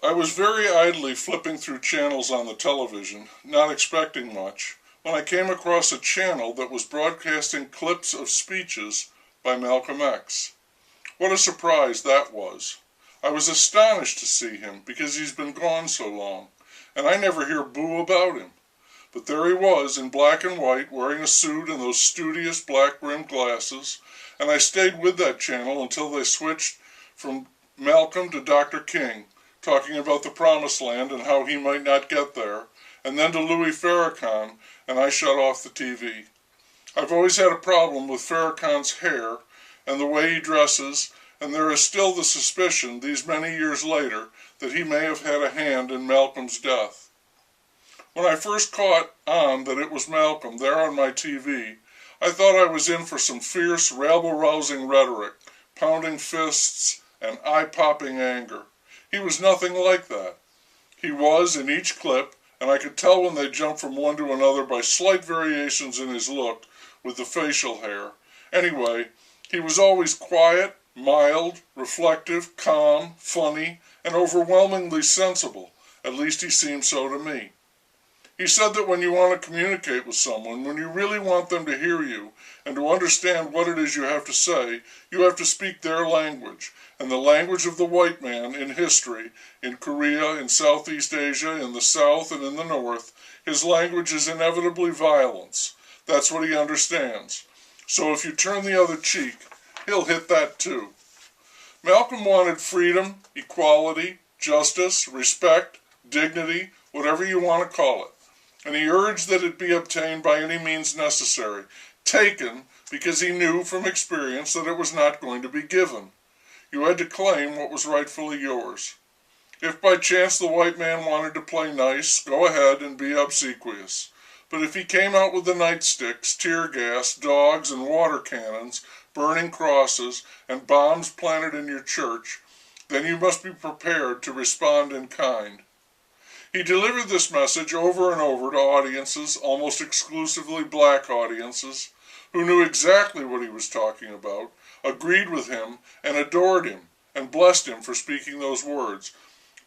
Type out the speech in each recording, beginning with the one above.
I was very idly flipping through channels on the television, not expecting much, when I came across a channel that was broadcasting clips of speeches by Malcolm X. What a surprise that was. I was astonished to see him because he's been gone so long, and I never hear boo about him. But there he was in black and white, wearing a suit and those studious black-rimmed glasses, and I stayed with that channel until they switched from Malcolm to Dr. King, talking about the Promised Land and how he might not get there, and then to Louis Farrakhan, and I shut off the TV. I've always had a problem with Farrakhan's hair and the way he dresses, and there is still the suspicion, these many years later, that he may have had a hand in Malcolm's death. When I first caught on that it was Malcolm there on my TV, I thought I was in for some fierce, rabble-rousing rhetoric, pounding fists, and eye-popping anger. He was nothing like that. He was, in each clip, and I could tell when they jumped from one to another by slight variations in his look with the facial hair. Anyway, he was always quiet, mild, reflective, calm, funny, and overwhelmingly sensible. At least he seemed so to me. He said that when you want to communicate with someone, when you really want them to hear you and to understand what it is you have to say, you have to speak their language, and the language of the white man in history, in Korea, in Southeast Asia, in the South, and in the North. His language is inevitably violence. That's what he understands. So if you turn the other cheek, he'll hit that too. Malcolm wanted freedom, equality, justice, respect, dignity, whatever you want to call it. And he urged that it be obtained by any means necessary, taken because he knew from experience that it was not going to be given. You had to claim what was rightfully yours. If by chance the white man wanted to play nice, go ahead and be obsequious. But if he came out with the nightsticks, tear gas, dogs, and water cannons, burning crosses, and bombs planted in your church, then you must be prepared to respond in kind. He delivered this message over and over to audiences, almost exclusively black audiences, who knew exactly what he was talking about, agreed with him, and adored him, and blessed him for speaking those words,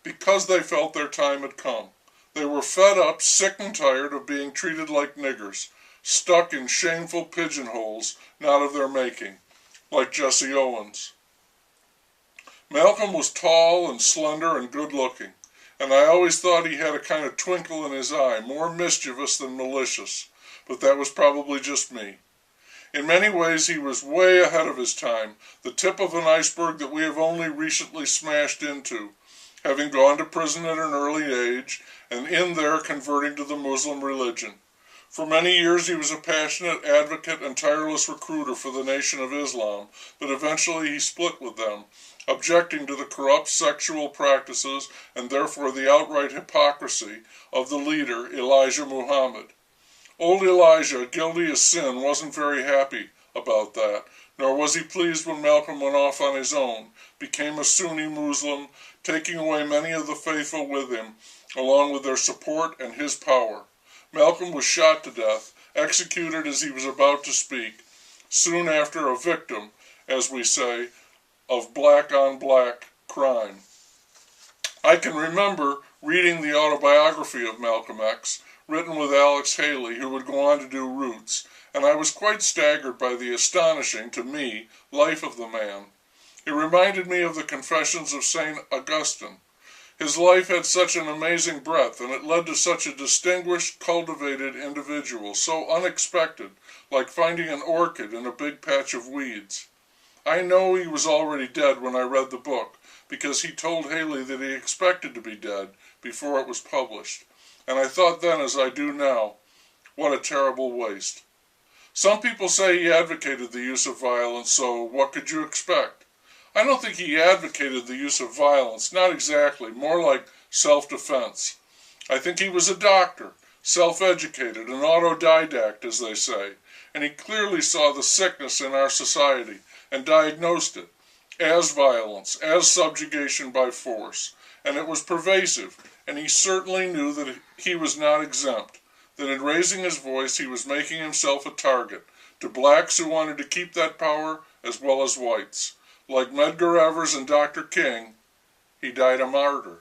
because they felt their time had come. They were fed up, sick and tired of being treated like niggers, stuck in shameful pigeonholes not of their making, like Jesse Owens. Malcolm was tall and slender and good-looking, and I always thought he had a kind of twinkle in his eye, more mischievous than malicious, but that was probably just me. In many ways he was way ahead of his time, the tip of an iceberg that we have only recently smashed into, having gone to prison at an early age, and in there converting to the Muslim religion. For many years he was a passionate advocate and tireless recruiter for the Nation of Islam, but eventually he split with them, objecting to the corrupt sexual practices and therefore the outright hypocrisy of the leader, Elijah Muhammad. Old Elijah, guilty as sin, wasn't very happy about that, nor was he pleased when Malcolm went off on his own, became a Sunni Muslim, taking away many of the faithful with him, along with their support and his power. Malcolm was shot to death, executed as he was about to speak, soon after a victim, as we say, of black-on-black crime. I can remember reading the autobiography of Malcolm X, written with Alex Haley, who would go on to do Roots, and I was quite staggered by the astonishing, to me, life of the man. It reminded me of the Confessions of St. Augustine. His life had such an amazing breadth, and it led to such a distinguished, cultivated individual, so unexpected, like finding an orchid in a big patch of weeds. I know he was already dead when I read the book, because he told Haley that he expected to be dead before it was published. And I thought then, as I do now, what a terrible waste. Some people say he advocated the use of violence, so what could you expect? I don't think he advocated the use of violence, not exactly, more like self-defense. I think he was a doctor, self-educated, an autodidact, as they say, and he clearly saw the sickness in our society and diagnosed it as violence, as subjugation by force, and it was pervasive, and he certainly knew that he was not exempt, that in raising his voice he was making himself a target to blacks who wanted to keep that power as well as whites. Like Medgar Evers and Dr. King, he died a martyr.